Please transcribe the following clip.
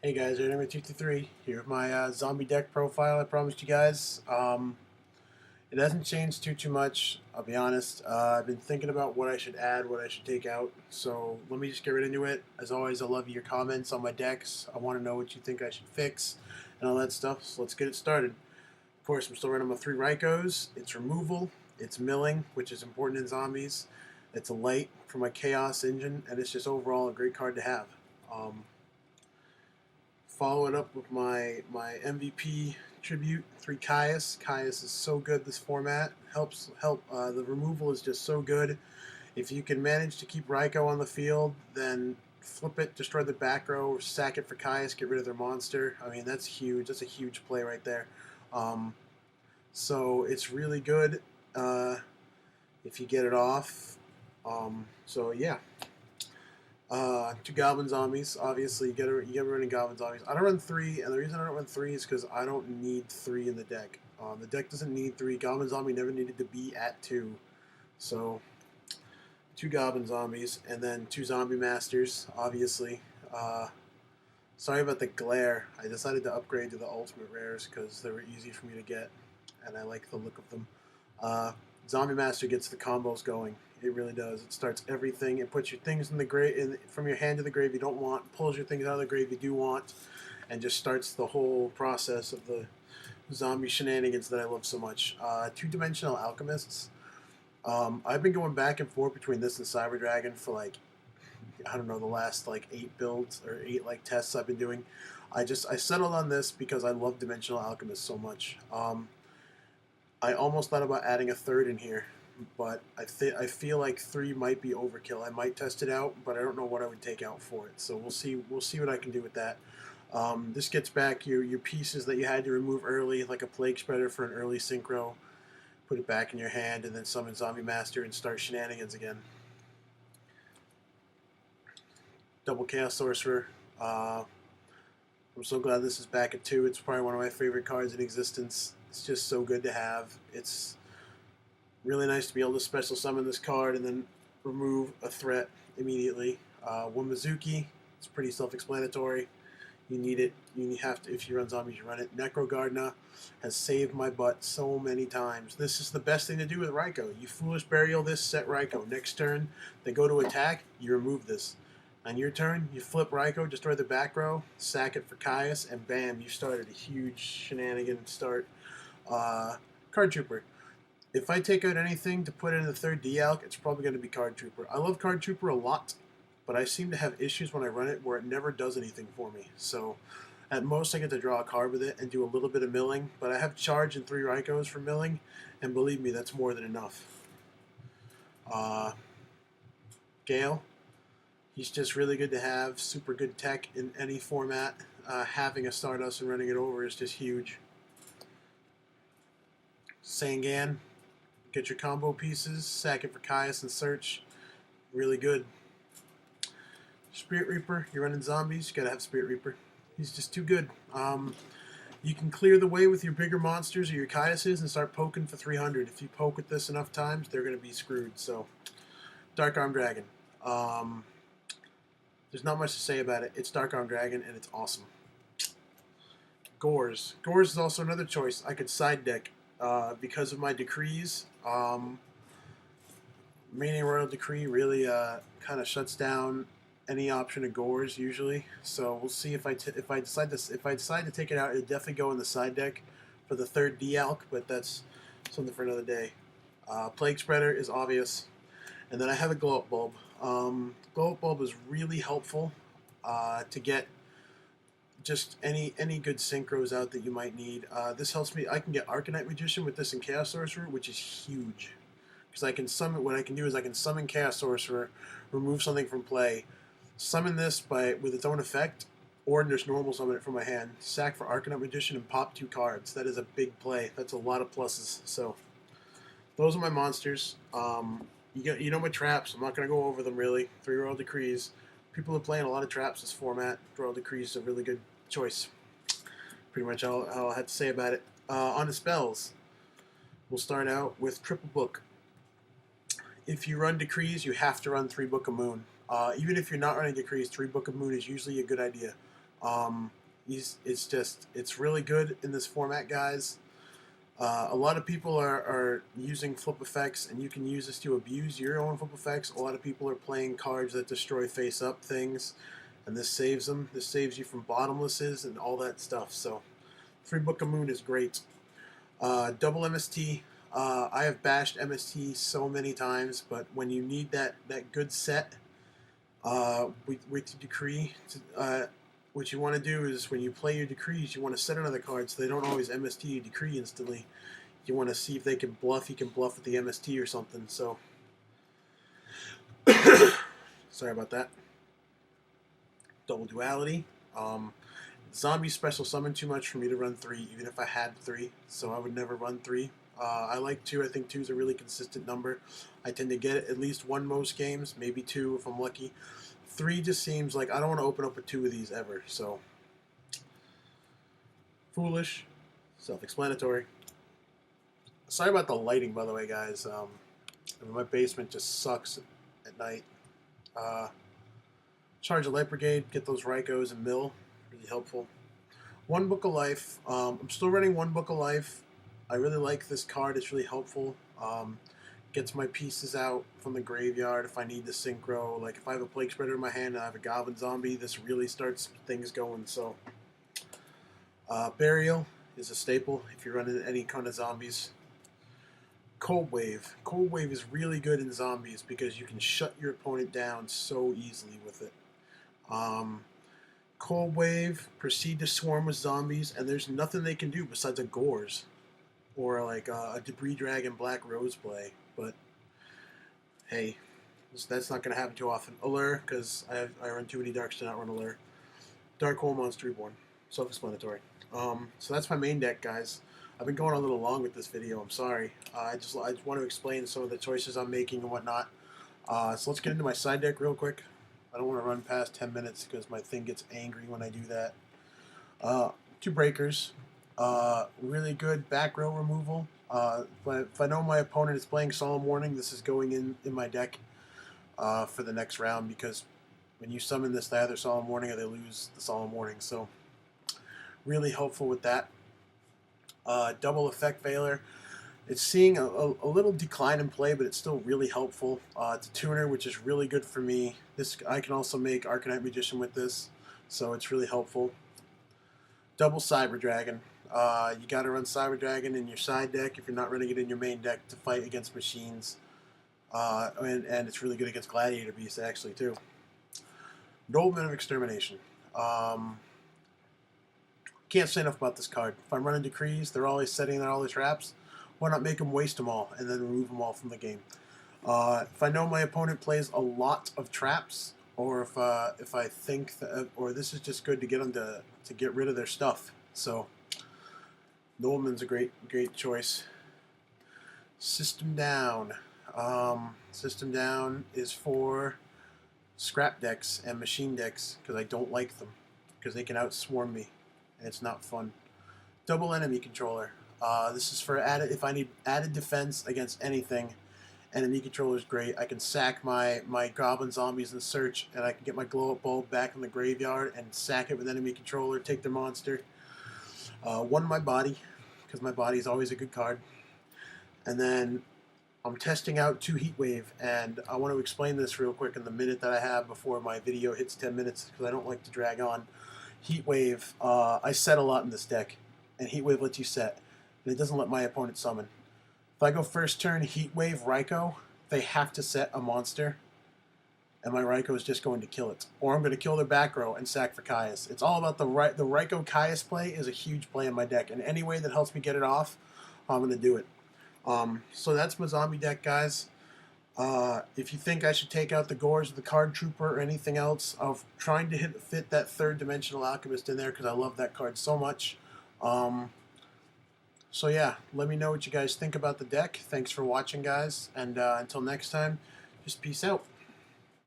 Hey guys, Enemy223 here with my zombie deck profile I promised you guys. It hasn't changed too much, I'll be honest. I've been thinking about what I should add, what I should take out, so let me just get right into it. As always, I love your comments on my decks. I want to know what you think I should fix and all that stuff, so let's get it started. Of course, I'm still running my 3 Rykos. It's removal, it's milling, which is important in zombies. It's a light for my Chaos engine, and it's just overall a great card to have. Follow it up with my MVP tribute, 3 Caius. Caius is so good this format. The removal is just so good. If you can manage to keep Ryko on the field, then flip it, destroy the back row, sack it for Caius, get rid of their monster. I mean, that's huge. That's a huge play right there. Um, so it's really good if you get it off. So yeah, 2 Goblin Zombies. Obviously, you get running Goblin Zombies. I don't run 3, and the reason I don't run 3 is because I don't need 3 in the deck. The deck doesn't need 3. Goblin Zombie never needed to be at 2. So, 2 Goblin Zombies, and then 2 Zombie Masters, obviously. Uh, Sorry about the glare. I decided to upgrade to the Ultimate Rares because they were easy for me to get, and I like the look of them. Uh, Zombie Master gets the combos going. It really does. It starts everything. It puts your things in the grave, from your hand to the grave you don't want, pulls your things out of the grave you do want, and just starts the whole process of the zombie shenanigans that I love so much. Two-dimensional alchemists. I've been going back and forth between this and Cyber Dragon for like, I don't know, the last like 8 builds or 8 like tests I've been doing. I settled on this because I love Dimensional Alchemist so much. I almost thought about adding a third in here, but I feel like 3 might be overkill. I might test it out, but I don't know what I would take out for it. So we'll see. We'll see what I can do with that. This gets back your pieces that you had to remove early, like a Plague Spreader for an early synchro. Put it back in your hand, and then summon Zombie Master and start shenanigans again. Double Chaos Sorcerer. I'm so glad this is back at 2. It's probably one of my favorite cards in existence. It's just so good to have. It's really nice to be able to special summon this card and then remove a threat immediately. Wamazuki, it's pretty self-explanatory. You need it. You have to, if you run zombies, you run it. Necro Gardener has saved my butt so many times. This is the best thing to do with Ryko. You Foolish Burial this, set Ryko. Next turn, they go to attack, you remove this. On your turn, you flip Ryko, destroy the back row, sack it for Caius, and bam, you started a huge shenanigan start. Card Trooper. If I take out anything to put in the third Dialk, it's probably going to be Card Trooper. I love Card Trooper a lot, but I seem to have issues when I run it where it never does anything for me. So at most I get to draw a card with it and do a little bit of milling, but I have charge and 3 Rykos for milling, and believe me, that's more than enough. Gale, he's just really good to have, super good tech in any format. Having a Stardust and running it over is just huge. Sangan, get your combo pieces, sack it for Caius and search. Really good. Spirit Reaper, you're running zombies, you gotta have Spirit Reaper. He's just too good. You can clear the way with your bigger monsters or your Caiuses and start poking for 300. If you poke with this enough times, they're gonna be screwed. So, Dark Arm Dragon. There's not much to say about it. It's Dark Arm Dragon and it's awesome. Gores. Gores is also another choice. I could side deck because of my decrees. Mania Royal Decree really kind of shuts down any option of Gores usually. So we'll see if I decide to take it out, it'll definitely go in the side deck for the third Dialk, but that's something for another day. Plague Spreader is obvious, and then I have a Glow Up Bulb. Glow Up Bulb is really helpful to get just any good synchros out that you might need. This helps me. I can get Arcanite Magician with this and Chaos Sorcerer, which is huge. Because I can summon, what I can do is I can summon Chaos Sorcerer, remove something from play, summon this with its own effect, or just normal summon it from my hand, sack for Arcanite Magician, and pop 2 cards. That is a big play. That's a lot of pluses. So those are my monsters. You know my traps. I'm not going to go over them really. 3 Royal Decrees. People are playing a lot of traps this format. Royal Decrees is a really good choice. Pretty much all I had to say about it. On the spells, we'll start out with Triple Book. If you run Decrees, you have to run 3 Book of Moon. Even if you're not running Decrees, 3 Book of Moon is usually a good idea. It's really good in this format, guys. A lot of people are using flip effects, and you can use this to abuse your own flip effects. A lot of people are playing cards that destroy face-up things, and this saves them. This saves you from bottomlesses and all that stuff. So, Free Book of Moon is great. Double MST. I have bashed MST so many times, but when you need that good set with Decree, what you want to do is when you play your decrees, you want to set another card so they don't always MST your decree instantly. You want to see if they can bluff. You can bluff with the MST or something. So, sorry about that. Double duality. Zombie special summon too much for me to run 3, even if I had 3. So I would never run 3. I like 2. I think 2 is a really consistent number. I tend to get at least 1 most games, maybe 2 if I'm lucky. 3 just seems like I don't want to open up with 2 of these ever. So, foolish, self-explanatory. Sorry about the lighting, by the way, guys. My basement just sucks at night. Charge a Light Brigade, get those Raikos and mill. Really helpful. 1 Book of Life. I'm still running 1 Book of Life. I really like this card. It's really helpful. Gets my pieces out from the graveyard if I need the synchro. Like if I have a Plague Spreader in my hand and I have a Goblin Zombie, this really starts things going. So, Burial is a staple if you're running any kind of zombies. Cold Wave. Cold Wave is really good in zombies because you can shut your opponent down so easily with it. Cold Wave, proceed to swarm with zombies, and there's nothing they can do besides a Gores or like a Debris Dragon Black Rose play. But hey, that's not going to happen too often. Allure, because I run too many darks to not run Allure. Dark Hole Monster Reborn. Self-explanatory. So that's my main deck, guys. I've been going a little long with this video. I'm sorry. I just want to explain some of the choices I'm making and whatnot. So let's get into my side deck real quick. I don't want to run past 10 minutes because my thing gets angry when I do that. 2 Breakers. Really good back row removal. But if I know my opponent is playing Solemn Warning, this is going in my deck for the next round, because when you summon this, they either Solemn Warning or they lose the Solemn Warning. So really helpful with that. Double Effect Veiler. It's seeing a little decline in play, but it's still really helpful. It's a tuner, which is really good for me. I can also make Arcanite Magician with this, so it's really helpful. Double Cyber Dragon. You got to run Cyber Dragon in your side deck if you're not running it in your main deck to fight against machines. And it's really good against Gladiator Beasts, actually, too. Nobleman of Extermination. Can't say enough about this card. If I'm running Decrees, they're always setting all the traps. Why not make them waste them all and then remove them all from the game? If I know my opponent plays a lot of traps, or if I think that, or this is just good to get them to get rid of their stuff. So Nobleman's a great choice. System Down. System Down is for scrap decks and machine decks because I don't like them because they can outswarm me and it's not fun. Double Enemy Controller. This is for if I need added defense against anything. Enemy Controller is great. I can sack my Goblin Zombies in search, and I can get my Glow Up Bulb back in the graveyard and sack it with Enemy Controller, take their monster. 1 My Body, because my body is always a good card. And then I'm testing out 2 Heat Wave, and I want to explain this real quick in the minute that I have before my video hits 10 minutes, because I don't like to drag on. Heat Wave, I set a lot in this deck, and Heat Wave lets you set, and it doesn't let my opponent summon. If I go first turn Heat Wave Raikou, they have to set a monster, and my Raikou is just going to kill it. Or I'm going to kill their back row and sack for Caius. It's all about the Raikou Caius play is a huge play in my deck, and any way that helps me get it off, I'm going to do it. So that's my zombie deck, guys. If you think I should take out the Gores, the Card Trooper, or anything else, I'm trying to fit that 3rd Dimensional Alchemist in there because I love that card so much. So yeah, let me know what you guys think about the deck. Thanks for watching, guys, and until next time, just peace out.